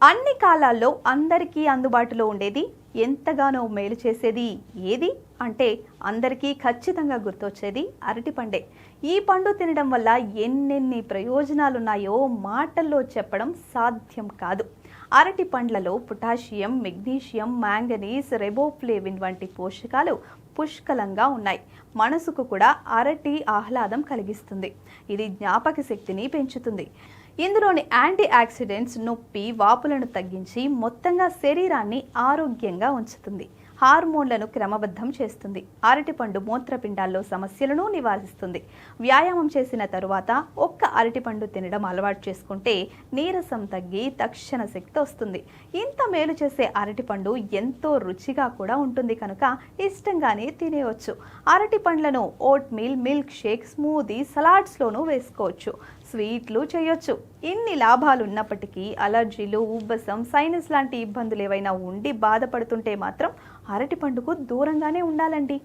అన్ని కాలాల్లో అందరికీ అందుబాటులో ఉండేది, ఎంతగానో మేలు చేసేది ఏది అంటే అందరికీ ఖచ్చితంగా గుర్తొచ్చేది అరటిపండే. ఈ పండు తినడం వల్ల ఎన్నెన్ని ప్రయోజనాలున్నాయో మాటల్లో చెప్పడం సాధ్యం కాదు. అరటి పండ్లలో పొటాషియం, మెగ్నీషియం, మ్యాంగనీస్, రెబోఫ్లేవిన్ వంటి పోషకాలు పుష్కలంగా ఉన్నాయి. మనసుకు కూడా అరటి ఆహ్లాదం కలిగిస్తుంది. ఇది జ్ఞాపక శక్తిని పెంచుతుంది. ఇందులోని యాంటీ ఆక్సిడెంట్స్ నొప్పి, వాపులను తగ్గించి మొత్తంగా శరీరాన్ని ఆరోగ్యంగా ఉంచుతుంది. హార్మోన్లను క్రమబద్ధం చేస్తుంది. అరటిపండు మూత్రపిండాల్లో సమస్యలను నివారిస్తుంది. వ్యాయామం చేసిన తరువాత ఒక్క అరటిపండు తినడం అలవాటు చేసుకుంటే నీరసం తగ్గి తక్షణ శక్తి వస్తుంది. ఇంత మేలు చేసే అరటిపండు ఎంతో రుచిగా కూడా ఉంటుంది కనుక ఇష్టంగానే తినేయవచ్చు. అరటి పండ్లను oatmeal, milkshake, smoothie, సలాడ్స్లోనూ వేసుకోవచ్చు. స్వీట్లు చేయొచ్చు. ఇన్ని లాభాలు ఉన్నప్పటికీ అలర్జీలు, ఉబ్బసం, సైనస్ లాంటి ఇబ్బందులు ఏవైనా ఉండి బాధపడుతుంటే మాత్రం అరటి పండుకు దూరంగానే ఉండాలండి.